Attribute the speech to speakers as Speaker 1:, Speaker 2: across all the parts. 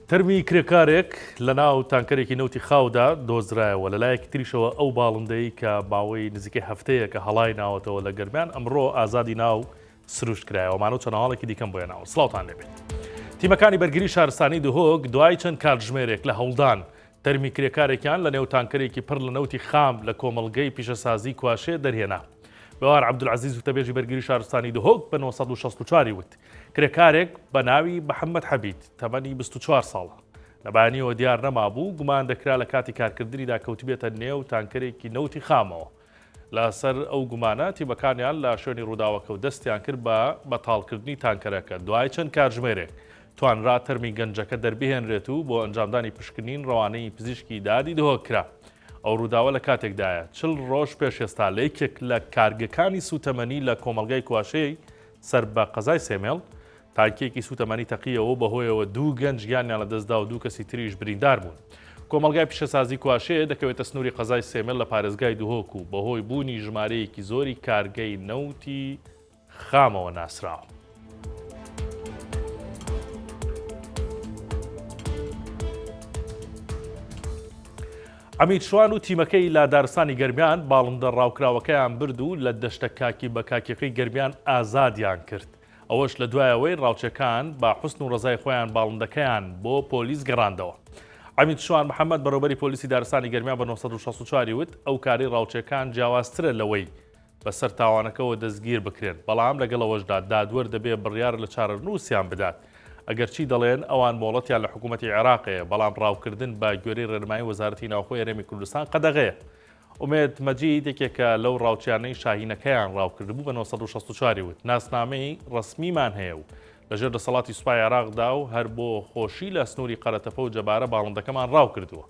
Speaker 1: تەرمی کرێکارێک لە ناو تانکەرێکی نەوتی خاودا دۆزرایەوە لەلایەکی تریشەوە ئەو باڵندەی کە باوەی نزیکەی هەفتەیە کە هەڵای ناوەتەوە لە گەرمیان ئەمڕۆ ئازادی ناو سروش کرایەوە مانەوە چەناڵێکی دیکەم بۆیە ناوە سڵاوتان لێبێت. تیمەکانی بەرگری شارستانی دهۆک دوای چەند کاتژمێرێک لە هەوڵدان تەرمی کرێکارێکیان لە نێو تانکەرێکی پڕ لە نەوتی خام لە کۆمەڵگەی پیشەسازی کواشێ دەرهێنا. بەوار عەبدولعەزیز وتەبێژی بەرگری شارستانی دهۆک بە 964 وت کرێکارێک بە ناوی محەممەد حەبید تەمەنی 24 ساڵە لەبانیەوە دیار نەمابوو گومان دەکرا لە کاتی کارکردنیدا کەوتبێتە نێو تانکەرێکی نەوتی خامەوە. لەسەر ئەو گومانە تیمەکانیان لە شوێنی ڕووداوەکە و دەستیان کرد بە بەتاڵکردنی تانکەرەکە دوای چەند کاتژمێرێک توانرا تەرمی گەنجەکە دەربهێنرێت و بۆ ئەنجامدانی پشکنین ڕەوانەی پزیشکی دادی دهۆک کرا. ئەو ڕووداوە لە کاتێکدایە 40 ڕۆژ پێش ئێستا لە یەکێک لە کارگەکانی سوتەمەنی لە کۆمەڵگای کواشەی سەر بە قەزای سێمێڵ تانکێکی سوتەمەنی تەقیەوە بەهۆیەوە دوو گەنج گیانیان لە دەستدا و دوو کەسی تریش بریندار بوون. کۆمەڵگای پیشەسازی کواشەیە دەکەوێتە سنووری قەزای سێمێڵ لە پارێزگای دهۆک و بەهۆی بوونی ژمارەیەکی زۆری کارگەی نەوتی خامەوە ناسراوە. ئەمید شوان و تیمەکەی لە دارستانی گەرمیان باڵندە ڕاوکراوەکەیان برد و لە دەشتە کاکی بە کاکیەکەی گەرمیان ئازادیان کرد. ئەوەش لە دوایەوەی ڕاوچەکان با حوسن و ڕزای خۆیان باڵندەکەیان بۆ پۆلیس گەڕاندەوە. ئەمید شوان محەممەد بەڕێوەبەری پۆلیسی دارستانی گەرمیان بە 964 وت ئەو کاری ڕاوچەکان جیاوازترە لەوەی بەسەر تاوانەکەەوە دەستگیر بکرێن بەڵام لەگەڵەوەشدا دادوەر دەبێ بڕیار لە چارەنووسیان بدات. ئەگەرچی دەڵێن ئەوان مۆڵەتیان لە حکوومەتی عێراقەیە بەڵام ڕاوکردن بە گوێرەی ڕێنمایی وەزارەتی ناوخۆی هەرێمی کوردستان قەدەغەیە. ئومێد مەجید یەکێکە لەو ڕاوچیانەی شاهینەکەیان ڕاوکردبوو بە 964 وت ناسنامەی ڕسمیمان هەیە و لەژێر دەسەڵاتی سوپای عێراقدا و هەر بۆ خۆشی لە سنووری قەرەتەپە و جەبارە باڵندەکەمان ڕاوکردووە.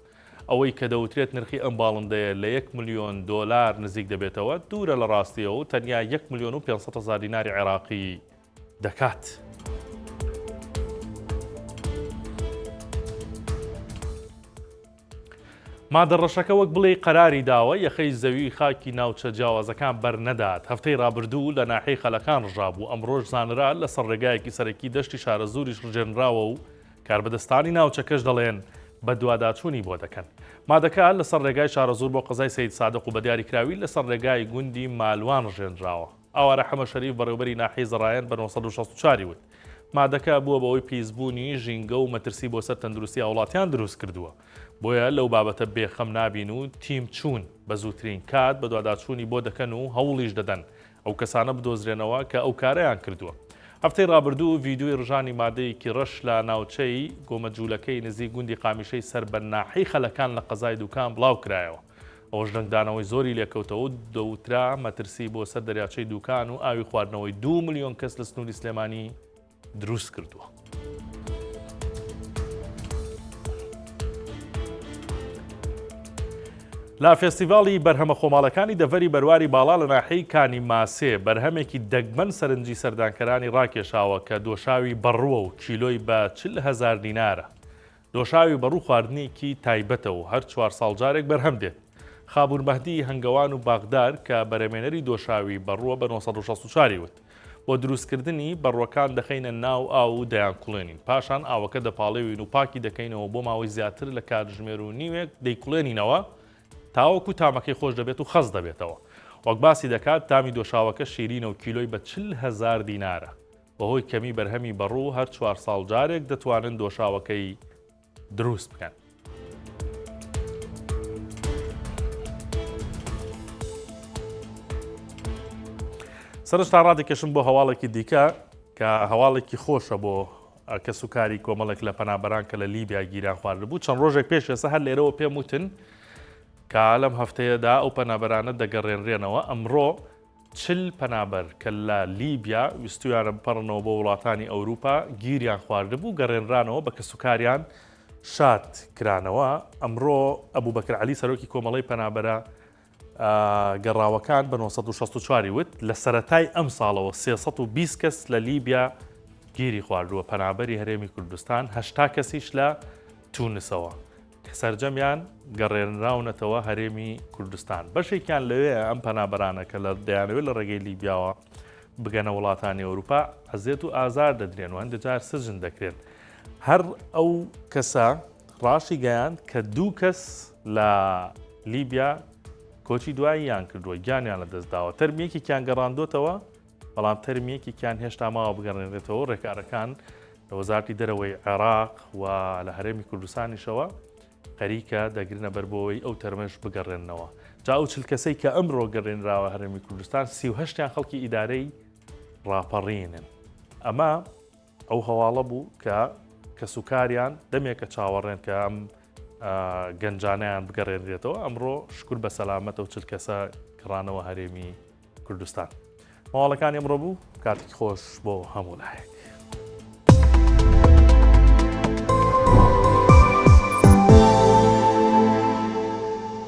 Speaker 1: ئەوەی کە دەوترێت نرخی ئەم باڵندەیە لە 1 ملیۆن دۆلار نزیک دەبێتەوە دوورە لە ڕاستیەوە و تەنیا 1 ملیۆن و 500 هەزار دیناری عێراقی دەکات. مادەڕەشەکە وەک بڵێ قەراری داوە یەخەی زەوی خاکی ناوچە جیاوازەکان بەرنەدات. هەفتەی ڕابردوو لە ناحەی خەلەکان ڕژابوو ئەمڕۆژ زانرا لەسەر ڕێگایەکی سەرەکی دەشتی شارە زوریش ڕژێنراوە و کاربەدەستانی ناوچەکەش دەڵێن بە دوواداچوونی بۆ دەکەن. مادەکە لەسەر ڕێگای شارە زور بۆ قەزای سەید سادق و بە دیاریکراوی لەسەر ڕێگای گوندی مالوان ڕژێنراوە. ئاوارە حەمە شەریف بەڕێوەبەری ناحەی زەڕایەن بە 964 وت مادەکە بووە بەوەی پیسبوونی ژینگە و مەترسی بۆ سەر تەندروستی وڵاتیان دروست کردووە. بۆیە لەو بابەتە بێخەم نابین و تیم چوون بە زووترین کات بە دوواداچوونی بۆ دەکەن و هەوڵیش دەدەن ئەو کەسانە بدۆزرێنەوە کە ئەو کارەیان کردووە. هەفتەی ڕابردوو ڤیدیۆی ڕژانی مادەیەکی ڕەش لە ناوچەی گۆمەجوولەکەی نزیک گوندی قامیشەی سەر بە ناحەی خەلەکان لە قەزای دووکان بڵاو کرایەوە. ئەوەش دەنگدانەوەی زۆری لێکەوتەوە دەوترا مەترسی بۆ سەر دەریاچەی دووکان و ئاوی خواردنەوەی 2 ملیۆن کەس لە سنووری سلێمانی دروست کردووە. لا فێستیڤاڵی بەرهەمە خۆماڵەکانی دەڤەری بەرواری باڵا لە ناحەی کانی ماسێ بەرهەمێکی دەگمەن سەرنجی سەردانکەرانی ڕاکێشاوە کە دۆشاوی بەڕووە و کیلۆی بە 40 هەزار دینارە. دۆشاوی بەڕوو خواردنێکی تایبەتە و هەر 4 ساڵ جارێک بەرهەم دێت. خابوور مەهدی هەنگەوان و باغدار کە بەرەمێنەری دۆشاوی بەڕووە بە 964 وت بۆ دروستکردنی بەڕوەکان دەخینە ناو ئاو و دەیان کوڵێنین پاشان ئاوەکە دەپاڵێوین و پاکی دەکەینەوە بۆ ماوەی زیاتر لە کاتژمێر و نیوێک دەیکوڵێنینەوە تاوەکو تامەکەی خۆش دەبێت و خەز دەبێتەوە. وەک باسی دەکات تامی دۆشاوەکە شیرینە و کیلۆی بە 40 هەزار دینارە. بەهۆی کەمی بەرهەمی بەڕوو هەر 4 ساڵ جارێک دەتوانن دۆشاوەکەی دروست بکەن. سەرشتا ڕادێکێشم بۆ هەواڵێکی دیکە کە هەواڵێکی خۆشە بۆ کەسوکاری کۆمەڵێک لە پەنابەران کە لە لیبیا گیران خواردبوو. چەند ڕۆژێک پێش ئێستا هەر لێرەوە پێم وتن کە لەم هەفتەیەدا ئەو پەنابەرانە دەگەڕێنرێنەوە. ئەمڕۆ 40 پەنابەر کە لە لیبیا ویستویانە بپەڕنەوە بۆ وڵاتانی ئەوروپا گیریان خواردبوو گەڕێنرانەوە بە کەسوکاریان شاد کرانەوە. ئەمڕۆ ئەبوبەکر عەلی سەرۆکی کۆمەڵەی پەنابەرە گەڕاوەکان بە 964 وت لە سەرەتای ئەم ساڵەوە 320 کەس لە لیبیا گیری خواردووە پەنابەری هەرێمی کوردستان 80 کەسیش لە تونسەوە کە سەرجەمیان گەڕێنراونەتەوە هەرێمی کوردستان. بەشێکیان لەوێ ئەم پەنابەرانە کە لە دەیانەوێت لە ڕێگەی لیبیاوە بگەنە وڵاتانی ئەوروپا ئەزیێت و ئازار دەدرێن و هەندێک جار سزن دەکرێن. هەر ئەو کەسە ڕاشی گەیان کە 2 کەس لە لیبیا کۆچی دواییان کردووە گیانیان لە دەستداوە تەرمیەکێکیان گەڕاندۆتەوە بەڵام تەرمیەکێکیان هێشتا ماوە بگەڕێنێتەوە ڕێکارەکان لە وەزارەتی دەرەوەی عێراق و لە هەرێمی کوردستانیشەوە خەریکە دەگرنە بەربەوەی ئەو تەرمەش بگەڕێنەوە جا ئەو چل کەسەی کە ئەمڕۆ گەڕێنراوە هەرێمی کوردستان 38یان خەڵکی ئیدارەی ڕاپەڕینن ئەمە ئەو هەواڵە بوو کە سوکاریان دەمێکە چاوەڕێن کە ئەم گەنجانیان بگەڕێنرێتەوە ئەمڕۆ شکر بە سەلامەتە و چل کەسە کڕانەوە هەرێمی کوردستان ماوەڵەکانی ئەمڕۆ بوو کاتێکی خۆش بۆ هەموو لایەک